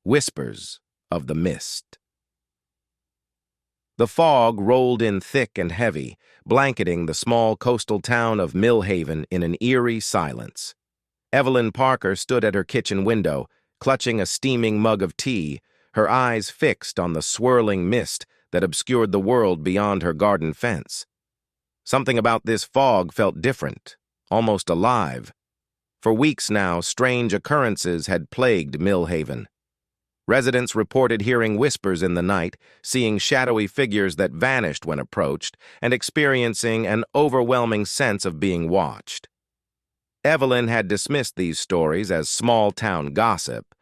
Whispers of the Mist. The fog rolled in thick and heavy, blanketing the small coastal town of Millhaven in an eerie silence. Evelyn Parker stood at her kitchen window, clutching a steaming mug of tea, her eyes fixed on the swirling mist that obscured the world beyond her garden fence. Something about this fog felt different, almost alive. For weeks now, strange occurrences had plagued Millhaven. Residents reported hearing whispers in the night, seeing shadowy figures that vanished when approached, and experiencing an overwhelming sense of being watched. Evelyn had dismissed these stories as small-town gossip,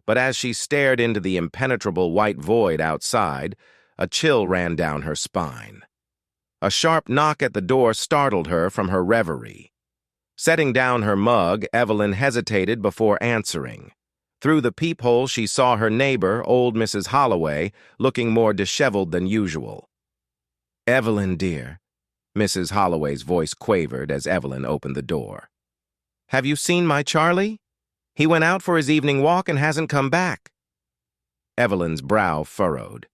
but as she stared into the impenetrable white void outside, a chill ran down her spine. A sharp knock at the door startled her from her reverie. Setting down her mug, Evelyn hesitated before answering. Through the peephole, she saw her neighbor, old Mrs. Holloway, looking more disheveled than usual. "Evelyn, dear," Mrs. Holloway's voice quavered as Evelyn opened the door. "Have you seen my Charlie? He went out for his evening walk and hasn't come back." Evelyn's brow furrowed.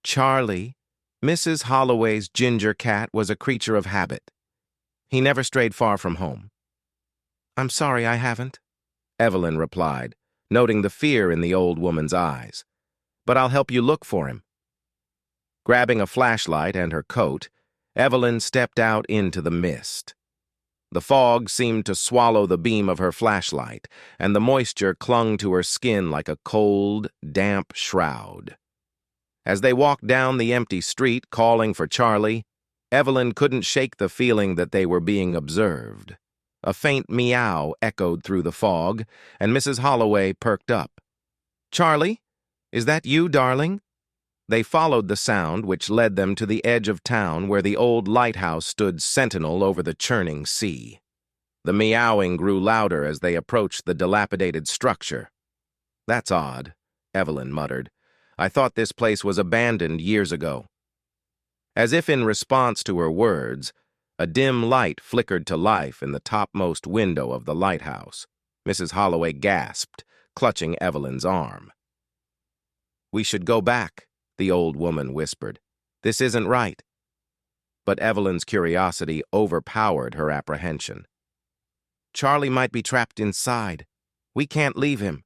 Charlie, Mrs. Holloway's ginger cat, was a creature of habit. He never strayed far from home. "I'm sorry I haven't," Evelyn replied, noting the fear in the old woman's eyes. "But I'll help you look for him." Grabbing a flashlight and her coat, Evelyn stepped out into the mist. The fog seemed to swallow the beam of her flashlight, and the moisture clung to her skin like a cold, damp shroud. As they walked down the empty street calling for Charlie, Evelyn couldn't shake the feeling that they were being observed. A faint meow echoed through the fog, and Mrs. Holloway perked up. "Charlie, is that you, darling?" They followed the sound, which led them to the edge of town where the old lighthouse stood sentinel over the churning sea. The meowing grew louder as they approached the dilapidated structure. "That's odd," Evelyn muttered. "I thought this place was abandoned years ago." As if in response to her words, a dim light flickered to life in the topmost window of the lighthouse. Mrs. Holloway gasped, clutching Evelyn's arm. "We should go back," the old woman whispered. "This isn't right." But Evelyn's curiosity overpowered her apprehension. "Charlie might be trapped inside. We can't leave him."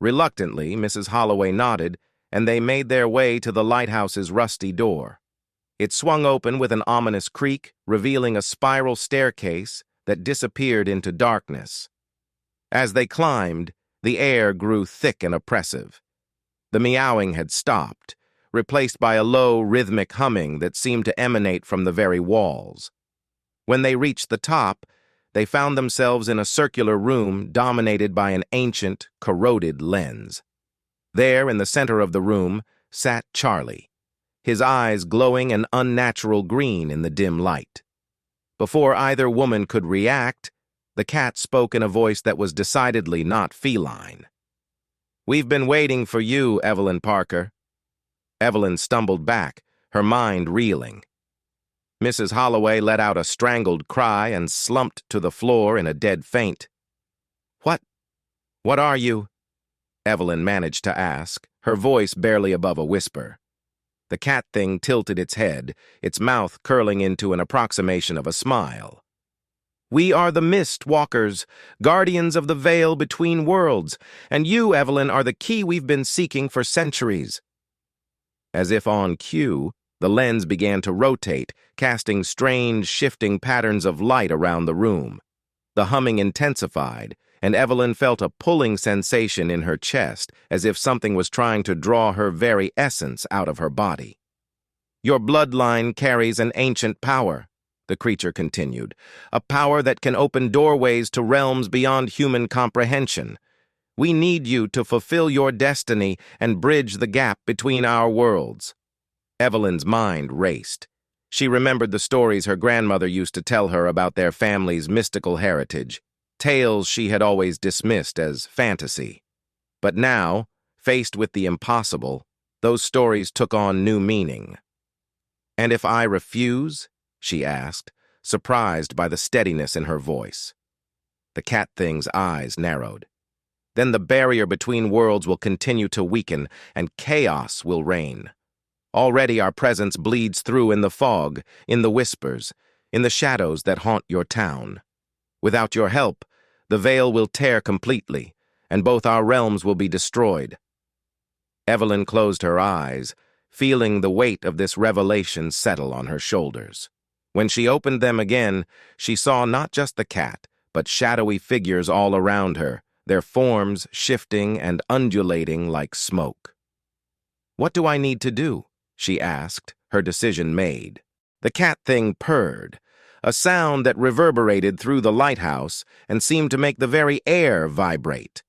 Reluctantly, Mrs. Holloway nodded, and they made their way to the lighthouse's rusty door. It swung open with an ominous creak, revealing a spiral staircase that disappeared into darkness. As they climbed, the air grew thick and oppressive. The meowing had stopped, replaced by a low, rhythmic humming that seemed to emanate from the very walls. When they reached the top, they found themselves in a circular room dominated by an ancient, corroded lens. There, in the center of the room, sat Charlie, his eyes glowing an unnatural green in the dim light. Before either woman could react, the cat spoke in a voice that was decidedly not feline. "We've been waiting for you, Evelyn Parker." Evelyn stumbled back, her mind reeling. Mrs. Holloway let out a strangled cry and slumped to the floor in a dead faint. What are you?" Evelyn managed to ask, her voice barely above a whisper. The cat thing tilted its head, its mouth curling into an approximation of a smile. "We are the Mist Walkers, guardians of the veil between worlds, and you, Evelyn, are the key we've been seeking for centuries." As if on cue, the lens began to rotate, casting strange, shifting patterns of light around the room. The humming intensified, and Evelyn felt a pulling sensation in her chest, as if something was trying to draw her very essence out of her body. "Your bloodline carries an ancient power," the creature continued, "a power that can open doorways to realms beyond human comprehension. We need you to fulfill your destiny and bridge the gap between our worlds." Evelyn's mind raced. She remembered the stories her grandmother used to tell her about their family's mystical heritage, tales she had always dismissed as fantasy. But now, faced with the impossible, those stories took on new meaning. "And if I refuse?" she asked, surprised by the steadiness in her voice. The cat thing's eyes narrowed. Then the barrier between worlds will continue to weaken, and chaos will reign. Already our presence bleeds through in the fog, in the whispers, in the shadows that haunt your town. Without your help, the veil will tear completely, and both our realms will be destroyed. Evelyn closed her eyes, feeling the weight of this revelation settle on her shoulders. When she opened them again, she saw not just the cat, but shadowy figures all around her, their forms shifting and undulating like smoke. "What do I need to do?" she asked, her decision made. The cat thing purred, a sound that reverberated through the lighthouse and seemed to make the very air vibrate.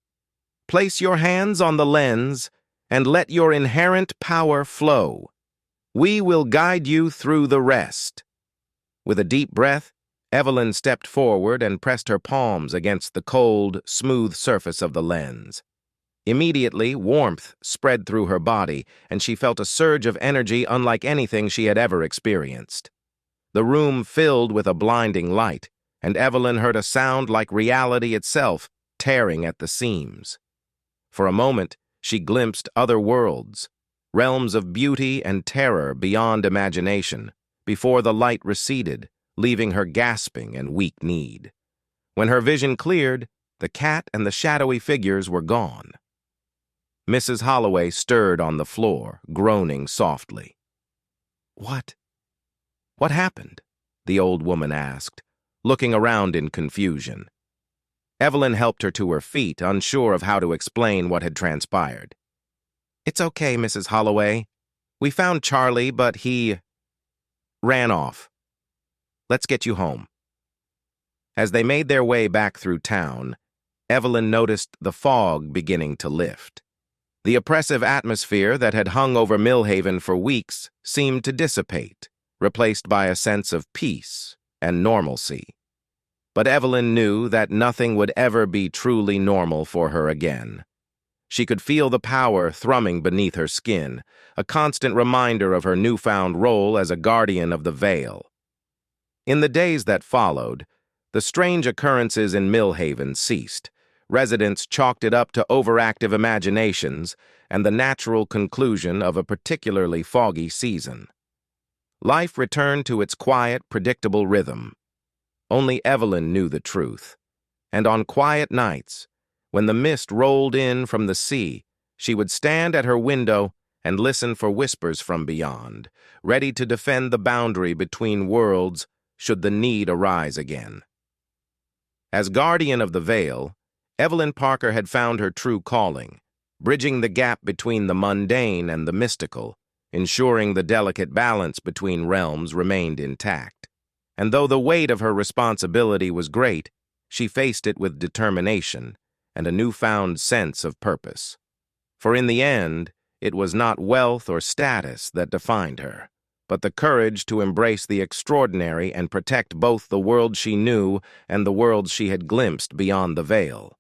"Place your hands on the lens and let your inherent power flow. We will guide you through the rest." With a deep breath, Evelyn stepped forward and pressed her palms against the cold, smooth surface of the lens. Immediately, warmth spread through her body, and she felt a surge of energy unlike anything she had ever experienced. The room filled with a blinding light, and Evelyn heard a sound like reality itself tearing at the seams. For a moment, she glimpsed other worlds, realms of beauty and terror beyond imagination, before the light receded, leaving her gasping and weak-kneed. When her vision cleared, the cat and the shadowy figures were gone. Mrs. Holloway stirred on the floor, groaning softly. What happened?" the old woman asked, looking around in confusion. Evelyn helped her to her feet, unsure of how to explain what had transpired. "It's okay, Mrs. Holloway. We found Charlie, but he ran off. Let's get you home." As they made their way back through town, Evelyn noticed the fog beginning to lift. The oppressive atmosphere that had hung over Millhaven for weeks seemed to dissipate, replaced by a sense of peace and normalcy. But Evelyn knew that nothing would ever be truly normal for her again. She could feel the power thrumming beneath her skin, a constant reminder of her newfound role as a guardian of the veil. In the days that followed, the strange occurrences in Millhaven ceased. Residents chalked it up to overactive imaginations and the natural conclusion of a particularly foggy season. Life returned to its quiet, predictable rhythm. Only Evelyn knew the truth, and on quiet nights, when the mist rolled in from the sea, she would stand at her window and listen for whispers from beyond, ready to defend the boundary between worlds should the need arise again. As guardian of the veil, Evelyn Parker had found her true calling, bridging the gap between the mundane and the mystical, ensuring the delicate balance between realms remained intact. And though the weight of her responsibility was great, she faced it with determination and a newfound sense of purpose. For in the end, it was not wealth or status that defined her, but the courage to embrace the extraordinary and protect both the world she knew and the worlds she had glimpsed beyond the veil.